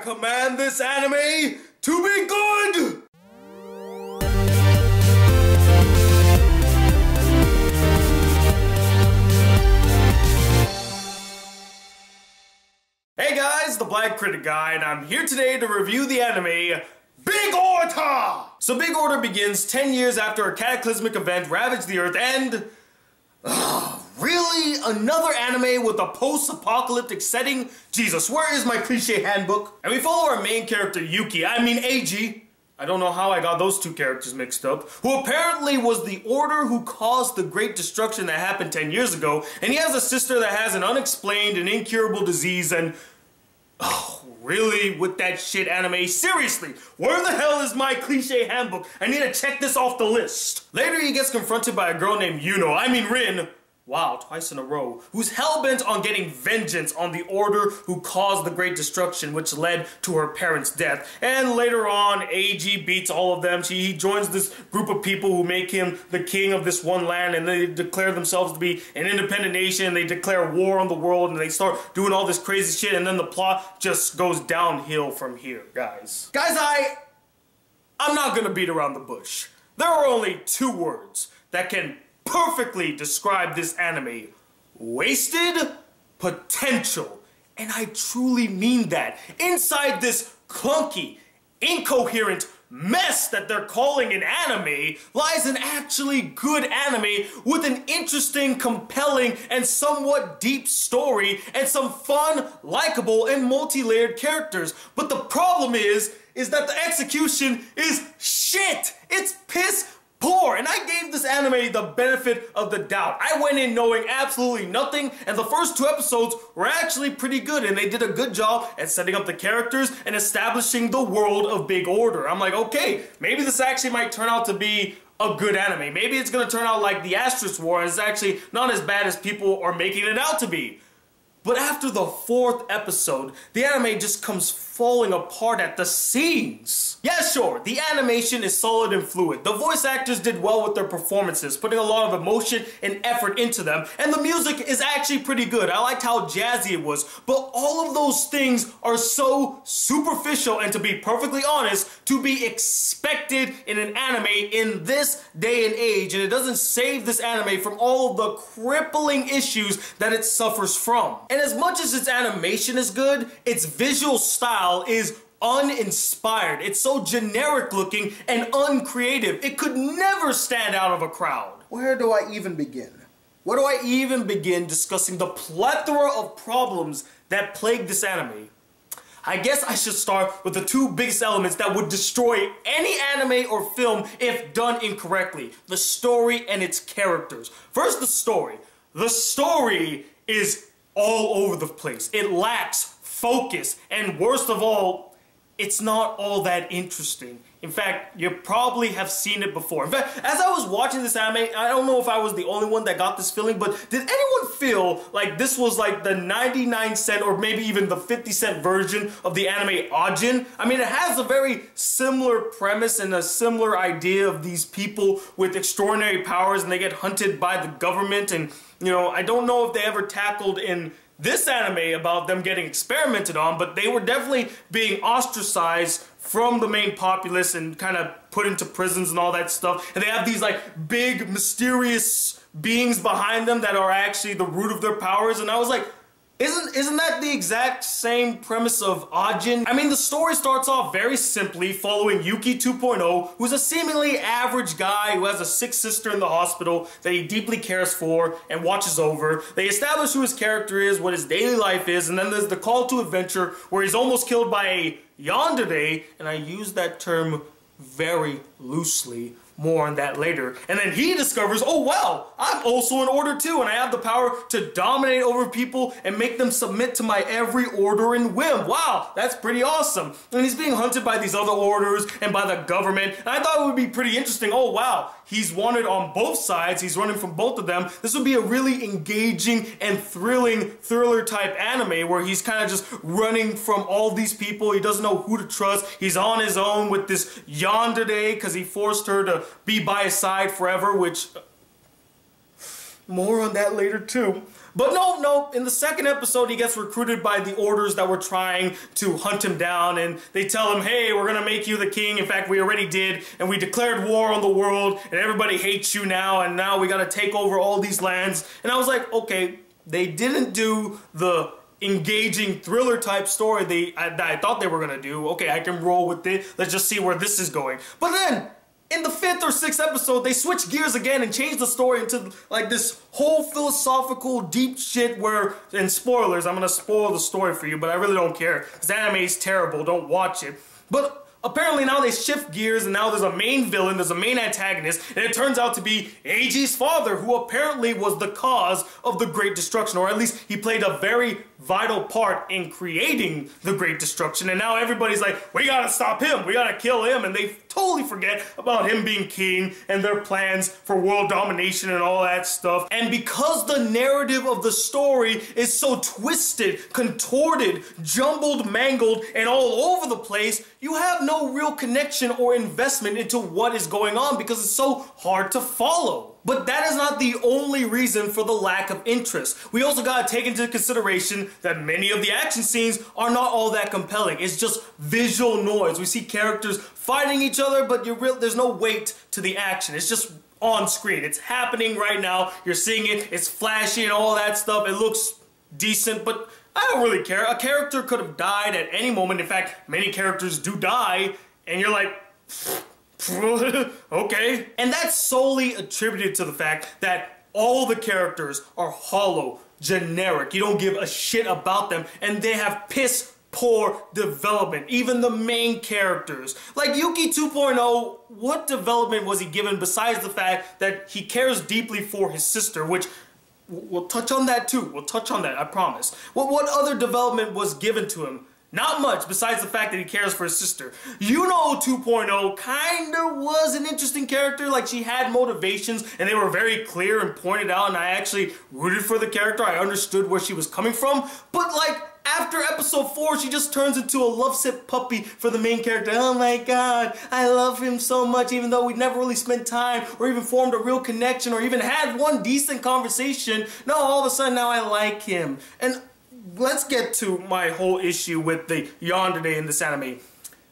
command this anime to be good! Hey guys, the Black Critic Guy, and I'm here today to review the anime Big Order! So Big Order begins 10 years after a cataclysmic event ravaged the Earth and... really? Another anime with a post-apocalyptic setting? Jesus, where is my cliche handbook? And we follow our main character Yuki, Eiji. I don't know how I got those two characters mixed up. Who apparently was the Order who caused the great destruction that happened 10 years ago. And he has a sister that has an unexplained and incurable disease and... Oh, really? With that shit anime? Seriously, where the hell is my cliche handbook? I need to check this off the list. Later he gets confronted by a girl named Rin. Wow, twice in a row. Who's hell-bent on getting vengeance on the Order who caused the great destruction which led to her parents' death. And later on, Eiji beats all of them. He joins this group of people who make him the king of this one land, and they declare themselves to be an independent nation. They declare war on the world, and they start doing all this crazy shit, and then the plot just goes downhill from here, guys. Guys, I'm not gonna beat around the bush. There are only two words that can perfectly describe this anime: wasted potential. And I truly mean that. Inside this clunky, incoherent mess that they're calling an anime lies an actually good anime with an interesting, compelling, and somewhat deep story and some fun, likable, and multi-layered characters. But the problem is that the execution is shit. It's piss poor, and I gave this anime the benefit of the doubt. I went in knowing absolutely nothing, and the first two episodes were actually pretty good, and they did a good job at setting up the characters and establishing the world of Big Order. I'm like, okay, maybe this actually might turn out to be a good anime. Maybe it's gonna turn out like the Asterisk War, and it's actually not as bad as people are making it out to be. But after the fourth episode, the anime just comes falling apart at the seams. Yeah, sure, the animation is solid and fluid. The voice actors did well with their performances, putting a lot of emotion and effort into them, and the music is actually pretty good. I liked how jazzy it was, but all of those things are so superficial and, to be perfectly honest, to be expected in an anime in this day and age, and it doesn't save this anime from all of the crippling issues that it suffers from. And as much as its animation is good, its visual style is uninspired. It's so generic looking and uncreative. It could never stand out of a crowd. Where do I even begin? Where do I even begin discussing the plethora of problems that plague this anime? I guess I should start with the two biggest elements that would destroy any anime or film if done incorrectly: the story and its characters. First, the story. The story is all over the place. It lacks focus, and worst of all, it's not all that interesting. In fact, you probably have seen it before. In fact, as I was watching this anime, I don't know if I was the only one that got this feeling, but did anyone feel like this was like the 99-cent or maybe even the 50-cent version of the anime Ajin? I mean, it has a very similar premise and a similar idea of these people with extraordinary powers, and they get hunted by the government, and you know, I don't know if they ever tackled in this anime about them getting experimented on, but they were definitely being ostracized from the main populace and kind of put into prisons and all that stuff. And they have these like big mysterious beings behind them that are actually the root of their powers. And I was like, Isn't that the exact same premise of Ajin? I mean, the story starts off very simply following Yuki 2.0, who's a seemingly average guy who has a sick sister in the hospital that he deeply cares for and watches over. They establish who his character is, what his daily life is, and then there's the call to adventure where he's almost killed by a yandere, and I use that term very loosely. More on that later. And then he discovers, oh wow, I'm also an Order too, and I have the power to dominate over people and make them submit to my every order and whim. Wow, that's pretty awesome. And he's being hunted by these other orders and by the government. And I thought it would be pretty interesting. Oh wow, he's wanted on both sides. He's running from both of them. This would be a really engaging and thrilling thriller type anime where he's kind of just running from all these people. He doesn't know who to trust. He's on his own with this yandere because he forced her to be by his side forever, which more on that later too. But no, in the second episode, he gets recruited by the orders that were trying to hunt him down, and they tell him, hey, we're gonna make you the king. In fact, we already did, and we declared war on the world, and everybody hates you now, and now we gotta take over all these lands. And I was like, okay, they didn't do the engaging thriller type story I thought they were gonna do. Okay, I can roll with it. Let's just see where this is going. But then, in the 5th or 6th episode, they switch gears again and change the story into like this whole philosophical deep shit where, and spoilers, I'm gonna spoil the story for you, but I really don't care. This anime is terrible, don't watch it. But apparently now they shift gears and now there's a main villain, there's a main antagonist, and it turns out to be Eiji's father, who apparently was the cause of the Great Destruction, or at least he played a very vital part in creating the Great Destruction, and now everybody's like, we gotta stop him, we gotta kill him, and they totally forget about him being king and their plans for world domination and all that stuff. And because the narrative of the story is so twisted, contorted, jumbled, mangled, and all over the place, you have no real connection or investment into what is going on because it's so hard to follow. But that is not the only reason for the lack of interest. We also gotta take into consideration that many of the action scenes are not all that compelling. It's just visual noise. We see characters fighting each other, but there's no weight to the action. It's just on screen. It's happening right now. You're seeing it. It's flashy and all that stuff. It looks decent, but I don't really care. A character could have died at any moment. In fact, many characters do die, and you're like, okay. And that's solely attributed to the fact that all the characters are hollow, generic. You don't give a shit about them, and they have piss poor development. Even the main characters. Like Yuki 2.0, what development was he given besides the fact that he cares deeply for his sister, which we'll touch on that too. We'll touch on that, I promise. What other development was given to him? Not much, besides the fact that he cares for his sister. Yuno 2.0 kinda was an interesting character, like she had motivations and they were very clear and pointed out, and I actually rooted for the character. I understood where she was coming from, but like, after episode 4, she just turns into a lovesick puppy for the main character. Oh my god, I love him so much, even though we never really spent time or even formed a real connection or even had one decent conversation. No, all of a sudden now I like him. And let's get to my whole issue with the yandere in this anime.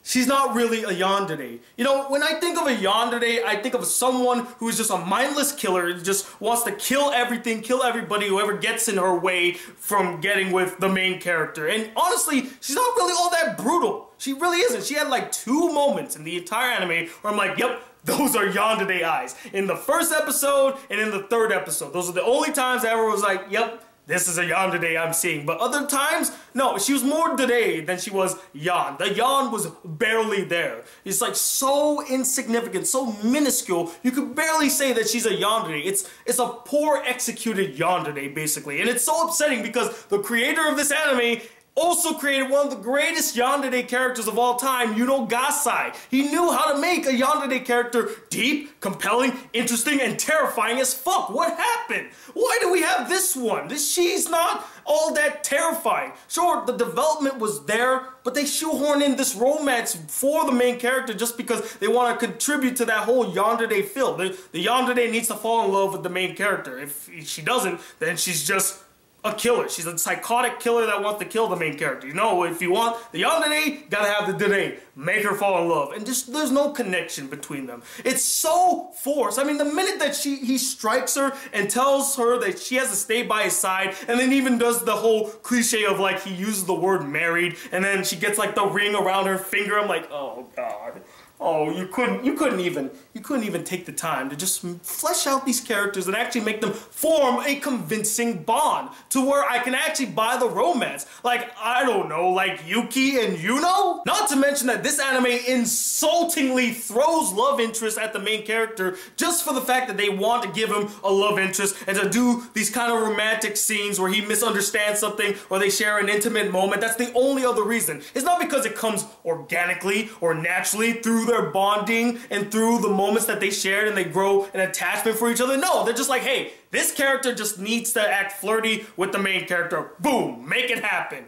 She's not really a yandere. You know, when I think of a yandere, I think of someone who is just a mindless killer, just wants to kill everything, kill everybody, whoever gets in her way from getting with the main character. And honestly, she's not really all that brutal. She really isn't. She had like 2 moments in the entire anime where I'm like, yep, those are yandere eyes. In the 1st episode and in the 3rd episode. Those are the only times I ever was like, yep, this is a yandere I'm seeing. But other times, no, she was more dere than she was yan. The yan was barely there. It's like so insignificant, so minuscule, you could barely say that she's a yandere. It's a poor executed yandere, basically. And it's so upsetting because the creator of this anime also created one of the greatest yandere characters of all time, Yuno Gasai. He knew how to make a yandere character deep, compelling, interesting, and terrifying as fuck. What happened? Why do we have this one? She's not all that terrifying. Sure, the development was there, but they shoehorn in this romance for the main character just because they want to contribute to that whole yandere feel. The yandere needs to fall in love with the main character. If she doesn't, then she's just a killer. She's a psychotic killer that wants to kill the main character. You know, if you want the yandere, gotta have the dere. Make her fall in love. And just, there's no connection between them. It's so forced. I mean, the minute that he strikes her and tells her that she has to stay by his side, and then even does the whole cliche of like, he uses the word married, and then she gets like the ring around her finger. I'm like, oh god. Oh, you couldn't even take the time to just flesh out these characters and actually make them form a convincing bond to where I can actually buy the romance. Like, I don't know, like Yuki and Yuno? Not to mention that this anime insultingly throws love interest at the main character just for the fact that they want to give him a love interest and to do these kind of romantic scenes where he misunderstands something or they share an intimate moment. That's the only other reason. It's not because it comes organically or naturally through their bonding and through the moments that they shared and they grow an attachment for each other. No, they're just like, hey, this character just needs to act flirty with the main character. Boom, make it happen.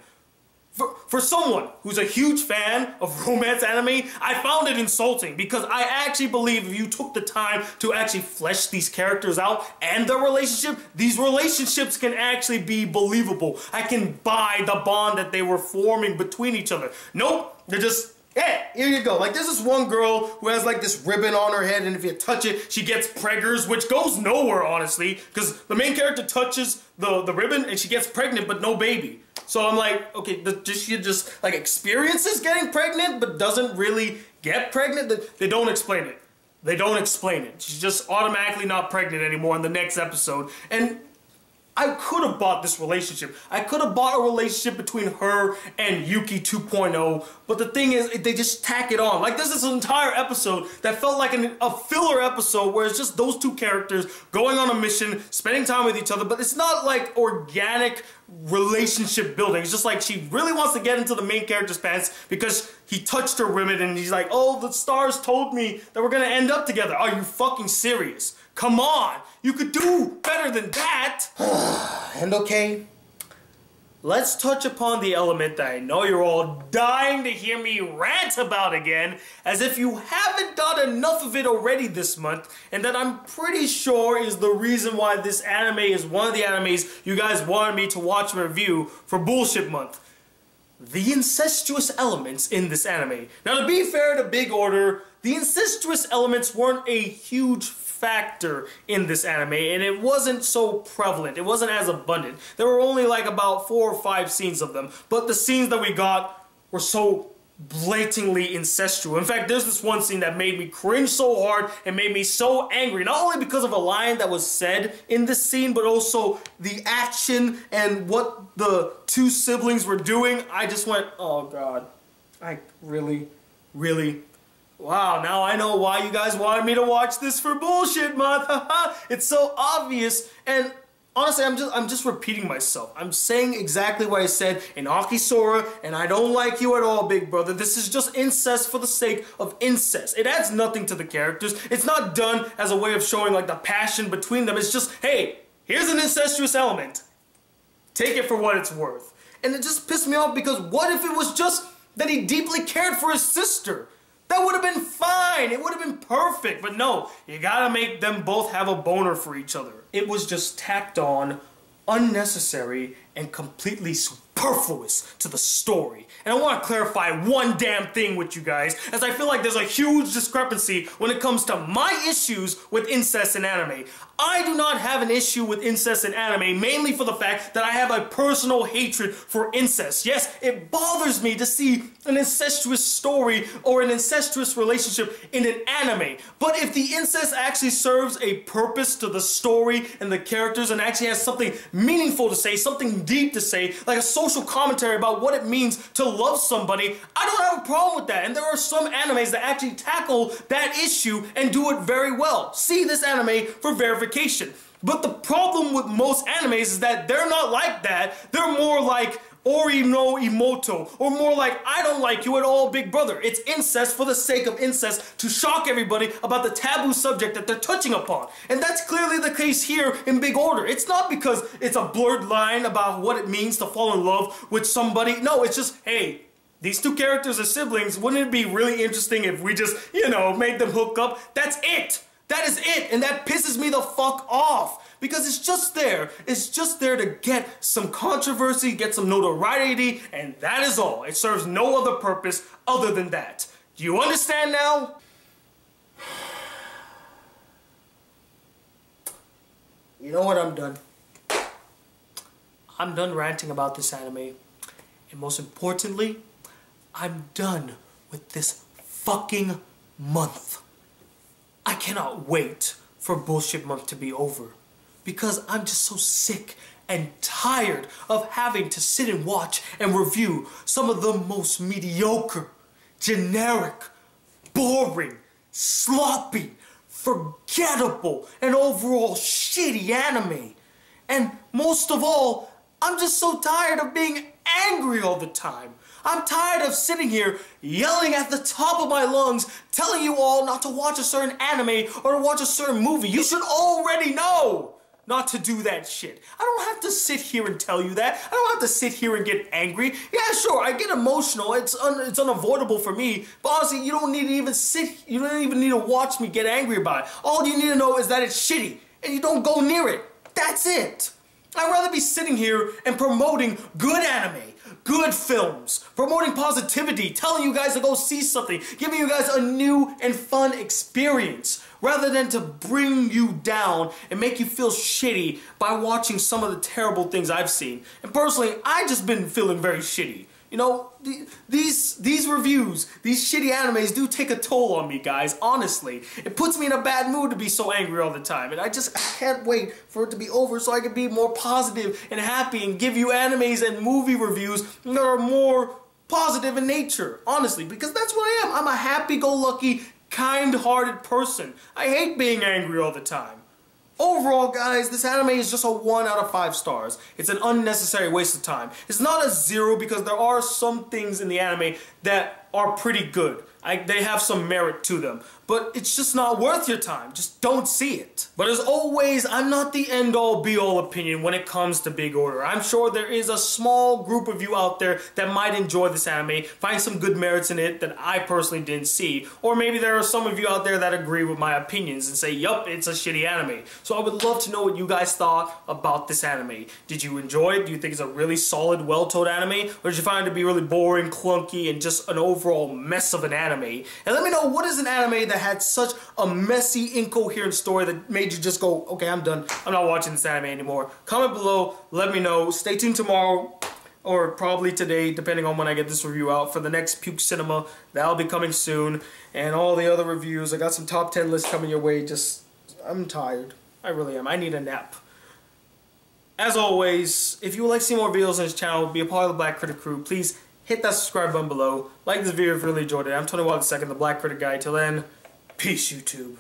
For someone who's a huge fan of romance anime, I found it insulting because I actually believe if you took the time to actually flesh these characters out and their relationship, these relationships can actually be believable. I can buy the bond that they were forming between each other. Nope, they're just, hey, here you go. Like, there's this one girl who has like this ribbon on her head, and if you touch it, she gets preggers, which goes nowhere, honestly, because the main character touches the ribbon and she gets pregnant, but no baby. So I'm like, okay, she just like experiences getting pregnant, but doesn't really get pregnant. They don't explain it. They don't explain it. She's just automatically not pregnant anymore in the next episode. And I could have bought this relationship. I could have bought a relationship between her and Yuki 2.0, but the thing is, they just tack it on. Like, there's this entire episode that felt like a filler episode where it's just those two characters going on a mission, spending time with each other, but it's not like organic relationship building. It's just like she really wants to get into the main character's pants because he touched her ribbon and he's like, oh, the stars told me that we're gonna end up together. Are you fucking serious? Come on, you could do better than that. And okay, let's touch upon the element that I know you're all dying to hear me rant about again, as if you haven't done enough of it already this month, and that I'm pretty sure is the reason why this anime is one of the animes you guys wanted me to watch and review for Bullshit Month. The incestuous elements in this anime. Now, to be fair to Big Order, the incestuous elements weren't a huge factor in this anime, and it wasn't so prevalent. It wasn't as abundant. There were only like about 4 or 5 scenes of them, but the scenes that we got were so blatantly incestual. In fact, there's this one scene that made me cringe so hard and made me so angry, not only because of a line that was said in this scene, but also the action and what the two siblings were doing. I just went, oh god, I really wow, now I know why you guys wanted me to watch this for Bullshit Month. It's so obvious, and honestly, I'm just repeating myself. I'm saying exactly what I said in Akisora, and I don't like you at all, big brother. This is just incest for the sake of incest. It adds nothing to the characters. It's not done as a way of showing like the passion between them. It's just, hey, here's an incestuous element. Take it for what it's worth. And it just pissed me off because what if it was just that he deeply cared for his sister? That would have been fine. It would have been perfect. But no, you gotta make them both have a boner for each other. It was just tacked on, unnecessary, and completely superfluous to the story. And I want to clarify one damn thing with you guys, as I feel like there's a huge discrepancy when it comes to my issues with incest in anime. I do not have an issue with incest in anime, mainly for the fact that I have a personal hatred for incest. Yes, it bothers me to see an incestuous story or an incestuous relationship in an anime. But if the incest actually serves a purpose to the story and the characters and actually has something meaningful to say, something deep to say, like a social commentary about what it means to love somebody, I don't have a problem with that. And there are some animes that actually tackle that issue and do it very well. See this anime for verification. But the problem with most animes is that they're not like that. They're more like Ori no Imoto, or more like I don't like you at all, big brother. It's incest for the sake of incest to shock everybody about the taboo subject that they're touching upon. And that's clearly the case here in Big Order. It's not because it's a blurred line about what it means to fall in love with somebody. No, it's just, hey, these two characters are siblings. Wouldn't it be really interesting if we just, you know, made them hook up? That's it. That is it, and that pisses me the fuck off. Because it's just there. It's just there to get some controversy, get some notoriety, and that is all. It serves no other purpose other than that. Do you understand now? You know what? I'm done. I'm done ranting about this anime. And most importantly, I'm done with this fucking month. I cannot wait for Bullshit Month to be over. Because I'm just so sick and tired of having to sit and watch and review some of the most mediocre, generic, boring, sloppy, forgettable, and overall shitty anime. And most of all, I'm just so tired of being angry all the time. I'm tired of sitting here yelling at the top of my lungs, telling you all not to watch a certain anime or to watch a certain movie. You should already know. not to do that shit. I don't have to sit here and tell you that. I don't have to sit here and get angry. Yeah, sure, I get emotional. It's unavoidable for me. But honestly, you don't need to even you don't even need to watch me get angry about it. All you need to know is that it's shitty, and you don't go near it. That's it. I'd rather be sitting here and promoting good anime, good films, promoting positivity, telling you guys to go see something, giving you guys a new and fun experience, rather than to bring you down and make you feel shitty by watching some of the terrible things I've seen. And personally, I've just been feeling very shitty. You know, these reviews, these shitty animes do take a toll on me, guys, honestly. It puts me in a bad mood to be so angry all the time, and I can't wait for it to be over so I can be more positive and happy and give you animes and movie reviews that are more positive in nature, honestly, because that's what I am. I'm a happy-go-lucky, kind-hearted person. I hate being angry all the time. Overall, guys, this anime is just a 1 out of 5 stars. It's an unnecessary waste of time. It's not a 0 because there are some things in the anime that are pretty good. They have some merit to them. But it's just not worth your time. Just don't see it. But as always, I'm not the end-all be-all opinion when it comes to Big Order. I'm sure there is a small group of you out there that might enjoy this anime, find some good merits in it that I personally didn't see. Or maybe there are some of you out there that agree with my opinions and say, yup, it's a shitty anime. So I would love to know what you guys thought about this anime. Did you enjoy it? Do you think it's a really solid, well-told anime? Or did you find it to be really boring, clunky, and just an overall mess of an anime? And let me know, what is an anime that had such a messy, incoherent story that made you just go, okay, I'm done. I'm not watching this anime anymore. Comment below, let me know. Stay tuned tomorrow, or probably today, depending on when I get this review out, for the next Puke Cinema. That'll be coming soon. And all the other reviews. I got some top 10 lists coming your way. I'm tired. I really am. I need a nap. As always, if you would like to see more videos on this channel, be a part of the Black Critic crew, please hit that subscribe button below. Like this video if you really enjoyed it. I'm Tony Wild II, the Black Critic Guy. Till then, peace, YouTube.